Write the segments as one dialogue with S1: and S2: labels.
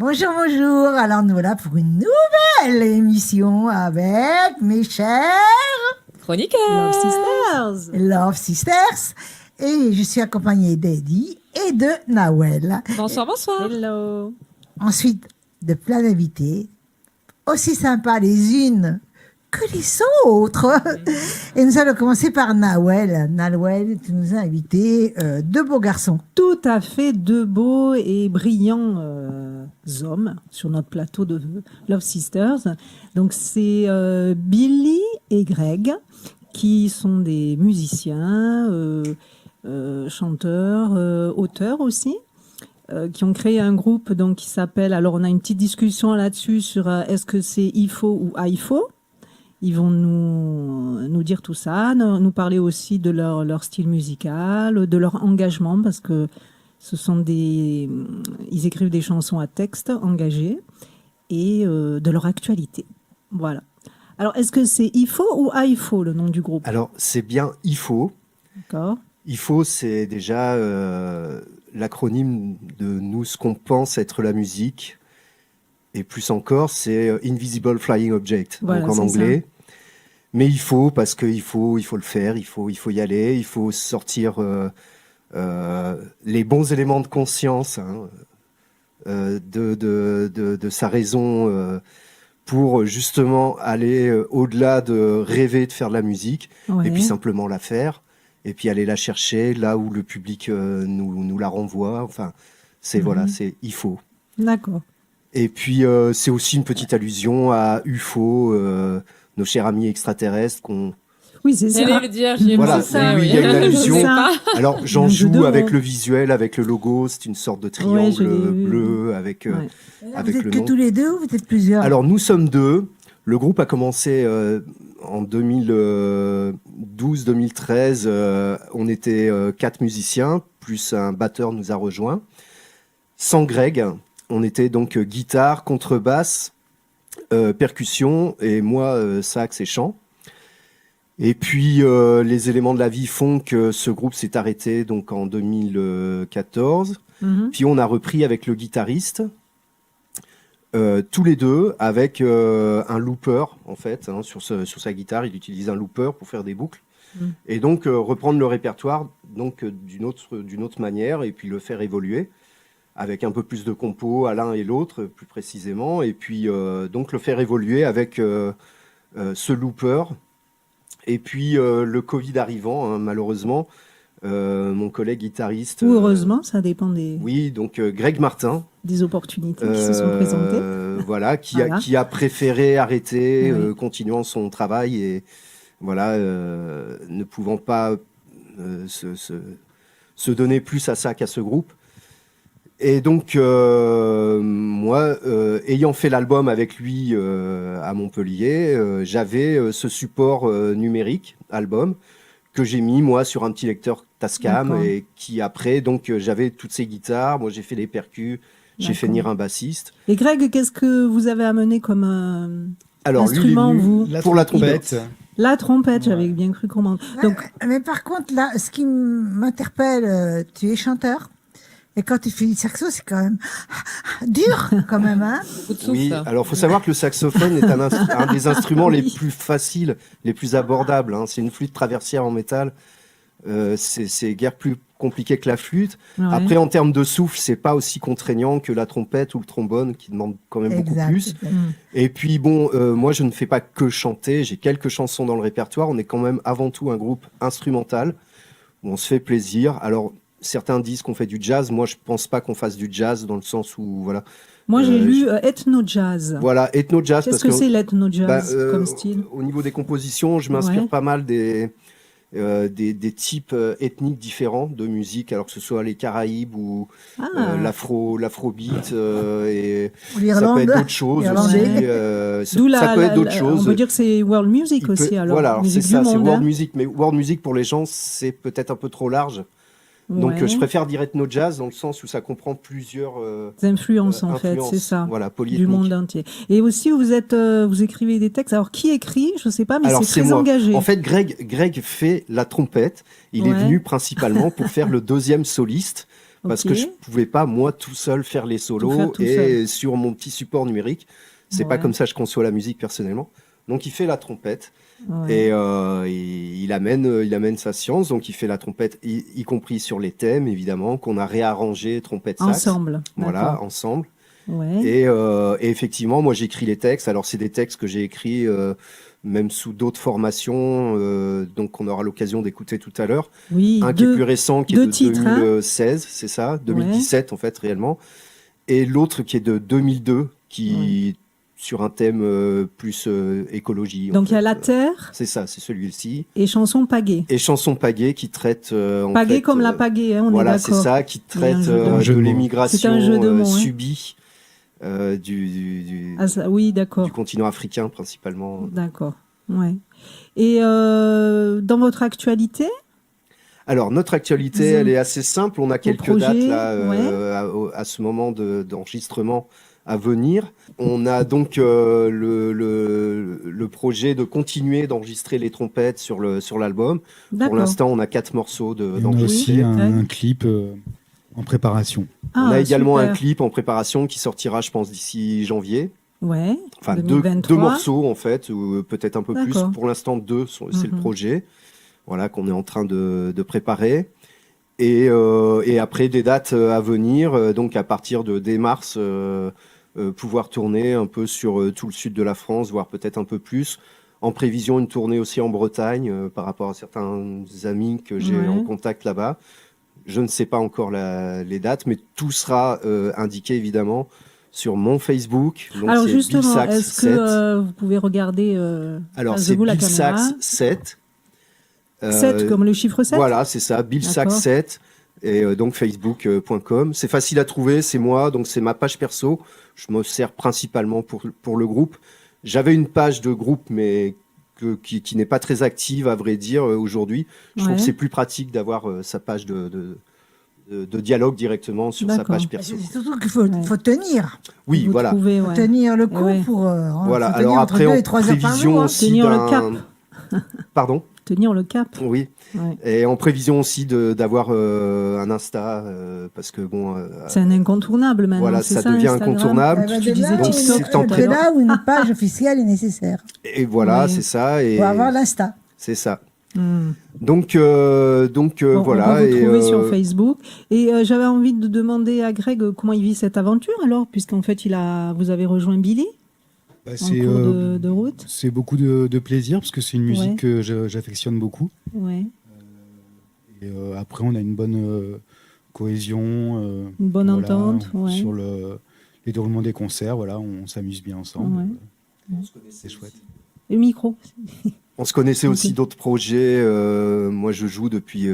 S1: Bonjour, bonjour. Alors nous voilà pour une nouvelle émission avec mes chers
S2: Chroniqueurs
S3: Love Sisters.
S1: Love Sisters. Et je suis accompagnée d'Eddie et de Nawel.
S2: Bonsoir, bonsoir.
S3: Hello.
S1: Ensuite, de plein d'invités, aussi sympas les unes que les autres. Et nous allons commencer par Nawel. Nawel, tu nous as invité deux beaux garçons.
S3: Tout à fait deux beaux et brillants hommes sur notre plateau de Love Sisters. Donc c'est Billy et Greg qui sont des musiciens, chanteurs, auteurs aussi. Qui ont créé un groupe donc qui s'appelle, alors on a une petite discussion là-dessus sur est-ce que c'est IFO ou AIFO. Ils vont nous dire tout ça, nous parler aussi de leur style musical, de leur engagement, parce que ils écrivent des chansons à texte engagé, et de leur actualité. Voilà. Alors, est-ce que c'est IFO ou AIFO, le nom du groupe?
S4: Alors, c'est bien IFO.
S3: D'accord.
S4: IFO, c'est déjà l'acronyme de nous, ce qu'on pense être la musique. Et plus encore, c'est Invisible Flying Object,
S3: Voilà,
S4: donc en anglais. Mais il faut, parce qu'il faut le faire, il faut y aller, il faut sortir les bons éléments de conscience de sa raison pour justement aller au-delà de rêver de faire de la musique,
S3: Ouais.
S4: et puis simplement la faire, et puis aller la chercher là où le public nous la renvoie. Enfin, voilà, c'est il faut.
S3: D'accord.
S4: Et puis, c'est aussi une petite allusion à UFO, nos chers amis extraterrestres qu'on...
S3: Oui, c'est ça.
S2: J'allais le dire, j'ai
S4: Voilà,
S2: pensé ça.
S4: oui, il y a une allusion.
S3: C'est ça.
S4: Alors, j'en
S3: Un jeu de
S4: joue
S3: mots.
S4: avec le visuel, avec le logo. C'est une sorte de
S3: Ouais, je
S4: triangle
S3: l'ai vu.
S4: bleu avec,
S3: Ouais.
S4: avec
S1: vous êtes
S4: le
S1: que
S4: nom.
S1: tous les deux ou vous êtes plusieurs?
S4: Alors, nous sommes deux. Le groupe a commencé en 2012-2013. On était 4 musiciens, plus un batteur nous a rejoint. Sans Greg, on était donc guitare, contrebasse, percussion, et moi, sax et chant. Et puis, les éléments de la vie font que ce groupe s'est arrêté donc en 2014.
S3: Mhm.
S4: Puis on a repris avec le guitariste, tous les deux, avec un looper, en fait, sur sa guitare. Il utilise un looper pour faire des boucles. Et donc, reprendre le répertoire donc, d'une autre manière, et puis le faire évoluer, avec un peu plus de compos à l'un et l'autre, plus précisément. Et puis, donc, le faire évoluer avec ce looper. Et puis, le Covid arrivant, malheureusement, mon collègue guitariste...
S3: Ou heureusement, ça dépend des
S4: oui, donc Greg Martin,
S3: opportunités qui se sont présentées.
S4: voilà,
S3: Voilà.
S4: qui a préféré arrêter,
S3: Oui.
S4: continuant son travail et voilà, ne pouvant pas se donner plus à ça qu'à ce groupe. Et donc, moi, ayant fait l'album avec lui à Montpellier, j'avais ce support numérique, album, que j'ai mis, moi, sur un petit lecteur Tascam,
S3: D'accord.
S4: et qui, après, donc, j'avais toutes ces guitares. Moi, j'ai fait les percus, j'ai fait
S3: D'accord.
S4: venir un bassiste.
S3: Et Greg, qu'est-ce que vous avez amené comme
S4: Alors, lui, il est
S3: instrument,
S4: venu
S3: vous?
S4: pour la trompette.
S3: La trompette, j'avais bien cru comprendre. Donc,
S1: Mais par contre, là, ce qui m'interpelle, tu es chanteur. Et quand tu fais du saxo, c'est quand même dur, quand même, hein?
S2: Beaucoup de souffle.
S4: Oui, alors faut savoir que le saxophone est un des instruments les plus faciles, les plus abordables. C'est une flûte traversière en métal. C'est guère plus compliqué que la flûte.
S3: ouais.
S4: Après, en termes de souffle, c'est pas aussi contraignant que la trompette ou le trombone, qui demandent quand même beaucoup
S1: Exact.
S4: plus. Et puis bon, moi je ne fais pas que chanter, j'ai quelques chansons dans le répertoire. On est quand même avant tout un groupe instrumental où on se fait plaisir. Alors certains disent qu'on fait du jazz, moi je pense pas qu'on fasse du jazz dans le sens où voilà.
S3: Moi, j'ai lu
S4: je-
S3: ethno-jazz.
S4: Voilà, ethno-jazz.
S3: Qu'est-ce
S4: parce
S3: que c'est l'ethno-jazz
S4: bah,
S3: comme style?
S4: au niveau des compositions, je m'inspire
S3: Ouais.
S4: pas mal des types ethniques différents de musique, alors que ce soit les Caraïbes ou
S3: Ah,
S4: l'afrobeat, et
S1: Ou
S4: ça
S1: l'Irlande.
S4: peut être d'autres choses aussi.
S1: Irlandais.
S4: Ça
S3: d'où
S4: peut être d'autres
S3: on
S4: choses.
S3: peut dire que c'est world music
S4: Il peut-
S3: aussi, alors.
S4: voilà, alors c'est
S3: musique
S4: ça,
S3: du
S4: c'est
S3: monde,
S4: world
S3: hein.
S4: music, mais world music pour les gens, c'est peut-être un peu trop large. Donc
S3: Ouais.
S4: je préfère dire ethno-jazz dans le sens où ça comprend plusieurs
S3: Des influences, en fait,
S4: influences,
S3: c'est ça.
S4: voilà,
S3: Du
S4: polyethniques.
S3: monde entier. Et aussi, vous écrivez des textes. Alors, qui écrit? Je sais pas, mais
S4: Alors
S3: c'est très
S4: moi.
S3: engagé.
S4: En fait, Greg fait la trompette. Il est
S3: Ouais.
S4: venu principalement pour faire le deuxième soliste, parce
S3: Ok.
S4: que je pouvais pas moi tout seul faire les
S3: Tout
S4: solos
S3: faire tout
S4: et
S3: seul.
S4: sur mon petit support numérique. C'est pas
S3: Ouais.
S4: comme ça que je conçois la musique personnellement. Donc il fait la trompette
S3: Ouais.
S4: et il amène sa science. Donc il fait la trompette, y compris sur les thèmes évidemment qu'on a réarrangé trompette sax.
S3: Ensemble.
S4: Voilà,
S3: D'accord.
S4: ensemble.
S3: Ouais.
S4: Et effectivement, moi j'écris les textes. Alors c'est des textes que j'ai écrits même sous d'autres formations, donc on aura l'occasion d'écouter tout à l'heure.
S3: Oui,
S4: Un qui est plus récent, qui est
S3: deux
S4: de
S3: titres, hein.
S4: 2016, c'est ça, 2017 en fait réellement. Et l'autre qui est de 2002, qui sur un thème plus écologie. En
S3: Donc il y a
S4: fait.
S3: La Terre
S4: C'est ça, c'est celui-ci.
S3: et Chanson Pagaie.
S4: Et Chanson Pagaie qui traite en
S3: Pagaie
S4: fait,
S3: comme la pagaie, hein, on
S4: voilà,
S3: est
S4: c'est
S3: d'accord.
S4: ça, qui
S3: Il y a un
S4: traite
S3: jeu de mots.
S4: de
S5: C'est
S4: l'émigration
S3: un jeu de mots, hein.
S4: subie du
S3: Ah, ça, oui, d'accord.
S4: du continent africain principalement.
S3: D'accord. Ouais. Et dans votre actualité,
S4: Alors notre actualité,
S3: Vous-
S4: elle est assez simple. On a quelques
S3: projets,
S4: dates là à ce moment d'enregistrement à venir. On a donc le projet de continuer d'enregistrer les trompettes sur l'album. Pour
S3: d'accord.
S4: l'instant, on a 4 morceaux
S5: Et on a
S4: d'enregistrés.
S5: aussi
S3: Ouais.
S5: un clip en préparation.
S4: On a également un
S3: super.
S4: clip en préparation qui sortira, je pense, d'ici janvier.
S3: Ouais.
S4: Enfin,
S3: 2023.
S4: deux morceaux en fait, ou peut-être un peu plus.
S3: D'accord.
S4: Pour l'instant, deux, c'est le
S3: Mhm.
S4: projet. Voilà, qu'on est en train de préparer. Et après, des dates à venir, donc à partir de dès mars, pouvoir tourner un peu sur tout le sud de la France, voire peut-être un peu plus. En prévision, une tournée aussi en Bretagne, par rapport à certains amis que j'ai
S3: Ouais.
S4: en contact là-bas. Je ne sais pas encore les dates, mais tout sera indiqué évidemment sur mon Facebook. Donc
S3: Alors
S4: c'est
S3: justement,
S4: Bill Sax
S3: est-ce
S4: 7.
S3: que vous pouvez regarder
S4: Alors
S3: face de
S4: c'est
S3: vous la
S4: Bill
S3: caméra
S4: Sax 7.
S3: 7 comme le chiffre 7.
S4: Voilà, c'est ça, Bill Sax
S3: D'accord.
S4: 7. Et donc facebook.com. C'est facile à trouver, c'est moi, donc c'est ma page perso. Je me sers principalement pour le groupe. J'avais une page de groupe, mais qui n'est pas très active, à vrai dire, aujourd'hui. Je trouve
S3: Ouais.
S4: que c'est plus pratique d'avoir sa page de dialogue directement sur sa
S3: D'accord.
S4: page perso.
S1: C'est surtout qu'il faut,
S3: Ouais.
S1: faut tenir.
S4: Oui,
S3: Vous
S4: voilà.
S3: trouvez,
S1: Faut
S3: ouais.
S1: tenir le coup
S3: ouais.
S1: pour.
S4: Voilà.
S1: Faut
S4: Alors
S1: tenir
S4: après,
S1: entre 2
S4: en
S1: et 3 heures par
S4: prévision
S1: jour. Hein.
S4: aussi
S3: Tenir le
S4: d'un...
S3: cap.
S4: Pardon?
S3: Tenir le cap.
S4: Oui.
S3: Ouais.
S4: Et en prévision aussi d'avoir un Insta, parce que bon...
S3: C'est un incontournable maintenant.
S4: Voilà,
S3: c'est
S4: ça
S3: ça
S4: devient
S3: Instagram
S4: incontournable.
S1: Eh ben,
S3: Tu
S1: de
S3: disais
S1: là où
S4: Donc,
S3: TikTok
S4: c'est
S3: tout
S4: en
S3: à
S1: de
S4: pré-
S3: l'heure.
S1: là où une page officielle est nécessaire
S4: Et voilà,
S3: Ouais.
S4: c'est ça. Et
S1: pour avoir l'Insta.
S4: c'est ça.
S3: Hmm.
S4: Donc
S3: On
S4: voilà.
S3: peut vous
S4: et,
S3: trouver sur Facebook. Et j'avais envie de demander à Greg comment il vit cette aventure alors, puisqu'en fait vous avez rejoint Billy
S5: Bah,
S3: en
S5: c'est
S3: cours de route.
S5: c'est beaucoup de plaisir parce que c'est une musique
S3: Ouais.
S5: que j'affectionne beaucoup.
S3: Ouais.
S5: Et après, on a une bonne cohésion.
S3: Une bonne
S5: voilà,
S3: entente. Ouais.
S5: sur les déroulements des concerts. Voilà, on s'amuse bien ensemble.
S3: Ouais.
S5: C'est chouette.
S3: Le micro.
S4: On se connaissait
S3: Ok.
S4: aussi d'autres projets. Moi, je joue depuis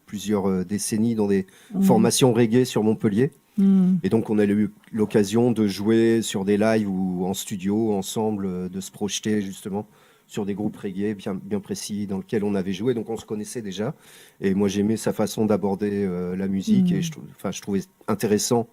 S4: plusieurs décennies dans des
S3: Ouais.
S4: formations reggae sur Montpellier.
S3: Hmm.
S4: Et donc, on a eu l'occasion de jouer sur des lives ou en studio ensemble, de se projeter justement sur des groupes reggae bien précis dans lesquels on avait joué. Donc, on se connaissait déjà. Et moi, j'aimais sa façon d'aborder la musique.
S3: Mhm.
S4: Et je trouvais intéressant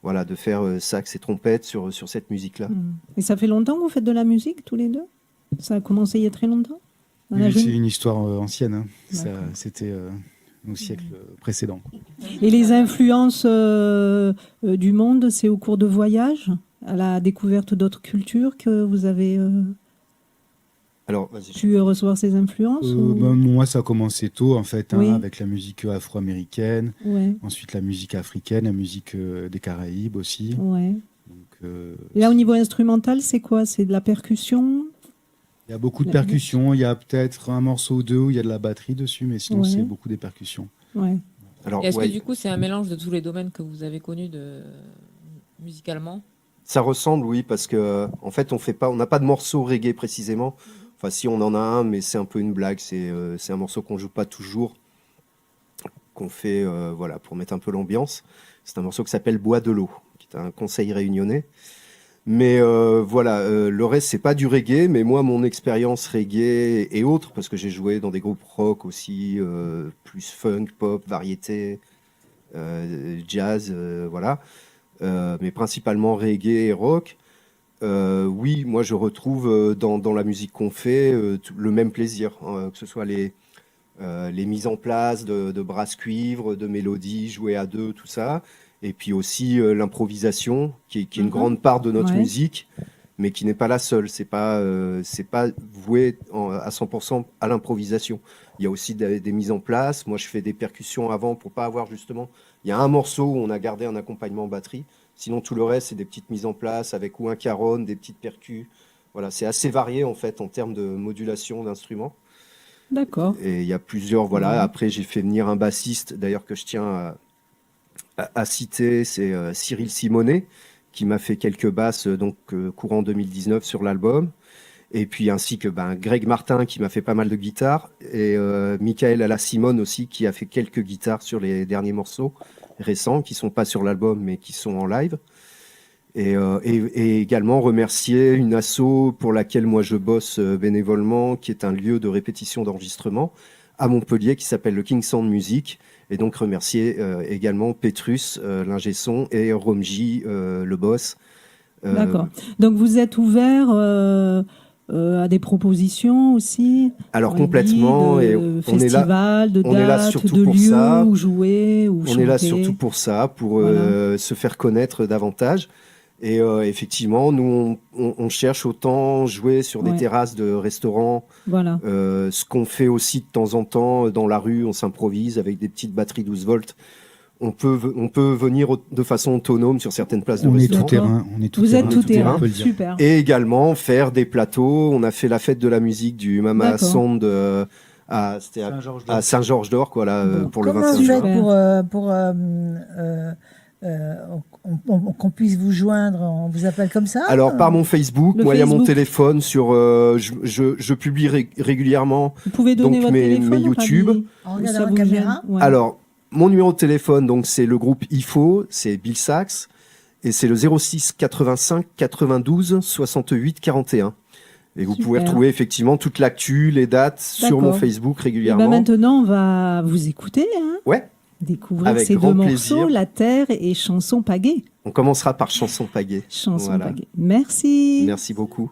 S4: voilà, de faire sax et trompette sur cette musique-là.
S3: Hmm. Et ça fait longtemps que vous faites de la musique tous les deux? Ça a commencé il y a très longtemps? Dans la
S5: Oui, c'est
S3: jeune-
S5: une histoire ancienne. Hein.
S3: D'accord.
S5: C'était au siècle précédent.
S3: Et les influences du monde, c'est au cours de voyages, à la découverte d'autres cultures que vous avez
S4: Alors, vas-y.
S3: pu recevoir ces influences ou-
S5: Moi, ça a commencé tôt, en fait, hein,
S3: Oui.
S5: avec la musique afro-américaine,
S3: Ouais,
S5: ensuite la musique africaine, la musique des Caraïbes aussi.
S3: ouais.
S5: Donc,
S3: Et là, au niveau instrumental, c'est quoi? C'est de la percussion?
S5: il y a beaucoup de
S3: La-
S5: percussions. Il y a peut-être un morceau ou deux où il y a de la batterie dessus, mais sinon,
S3: Ouais.
S5: c'est beaucoup des percussions.
S3: Ouais.
S4: Alors,
S2: Et est-ce
S4: ouais,
S2: que du coup, c'est un mélange de tous les domaines que vous avez connus musicalement?
S4: ça ressemble, oui, parce que en fait, on n'a pas de morceau reggae précisément. Enfin, si on en a un, mais c'est un peu une blague. C'est un morceau qu'on joue pas toujours, qu'on fait, voilà, pour mettre un peu l'ambiance. C'est un morceau qui s'appelle Bois de l'eau, qui est un conseil réunionnais. Mais voilà, le reste, c'est pas du reggae, mais moi, mon expérience reggae et autres, parce que j'ai joué dans des groupes rock aussi, plus funk, pop, variété, jazz, voilà, mais principalement reggae et rock. Oui, moi, je retrouve dans la musique qu'on fait le même plaisir, hein, que ce soit les mises en place de brasse-cuivre, de mélodies, jouer à deux, tout ça. Et puis aussi l'improvisation, qui est une grande part de notre musique, mais qui n'est pas la seule. C'est pas voué à 100% à l'improvisation. Il y a aussi des mises en place. Moi, je fais des percussions avant pour pas avoir justement... Il y a un morceau où on a gardé un accompagnement batterie. Sinon, tout le reste, c'est des petites mises en place avec ou un caron, des petites percus. Voilà, c'est assez varié en fait en termes de modulation d'instruments.
S3: D'accord.
S4: Et il y a plusieurs... Voilà. Après, j'ai fait venir un bassiste, d'ailleurs, que je tiens à citer, c'est Cyril Simonet, qui m'a fait quelques basses courant 2019 sur l'album. Et puis ainsi que Greg Martin, qui m'a fait pas mal de guitares. Et Michael Alla-Simone aussi, qui a fait quelques guitares sur les derniers morceaux récents, qui sont pas sur l'album, mais qui sont en live. Et également remercier une asso pour laquelle moi je bosse bénévolement, qui est un lieu de répétition d'enregistrement à Montpellier, qui s'appelle le King Sound Music. Et donc remercier également Petrus, l'ingé son, et Romji, le boss.
S3: D'accord. Donc vous êtes ouvert à des propositions aussi?
S4: Alors complètement, et on est là,
S3: de
S4: on est là
S3: dates,
S4: surtout
S3: de
S4: pour
S3: lieux
S4: ça.
S3: où jouer, où
S4: On
S3: chanter.
S4: est là surtout pour ça, pour se faire connaître davantage. Et effectivement, nous, on cherche autant jouer sur des terrasses de restaurants.
S3: Voilà.
S4: Ce qu'on fait aussi de temps en temps dans la rue, on s'improvise avec des petites batteries 12 volts. On peut venir de façon autonome sur certaines places de
S5: On est
S4: restaurants.
S5: tout terrain.
S3: Vous êtes tout terrain,
S5: on peut le dire.
S3: super.
S4: Et également faire des plateaux. On a fait la fête de la musique du Mama Sound à Saint-Georges-d'Or, quoi, là, pour le
S1: Comment
S4: 25
S1: vous
S4: juin.
S1: faites pour qu'on puisse vous joindre? On vous appelle comme ça?
S4: Alors par mon Facebook,
S3: Le
S4: moi il y a mon
S3: Facebook.
S4: téléphone sur, je publie régulièrement
S3: Vous pouvez donner
S4: donc
S3: votre
S4: mes
S3: téléphone
S4: YouTube.
S1: En
S3: Ça
S1: regardant la
S3: vous
S1: caméra?
S3: gêne? Ouais.
S4: Alors mon numéro de téléphone, donc c'est le groupe IFO, c'est Bill Sachs, et c'est le 06 85 92 68 41. Et vous pouvez
S3: Super.
S4: retrouver effectivement toute l'actu, les dates sur mon
S3: D'accord.
S4: Facebook
S3: Et
S4: régulièrement.
S3: maintenant, on va vous écouter, hein,
S4: Ouais,
S3: découvrir
S4: Avec
S3: ces deux
S4: grand
S3: morceaux,
S4: plaisir.
S3: La Terre et Chanson Pagaie.
S4: on commencera par Chanson Pagaie.
S3: Chanson
S4: Voilà.
S3: Pagaie. Merci.
S4: Merci beaucoup.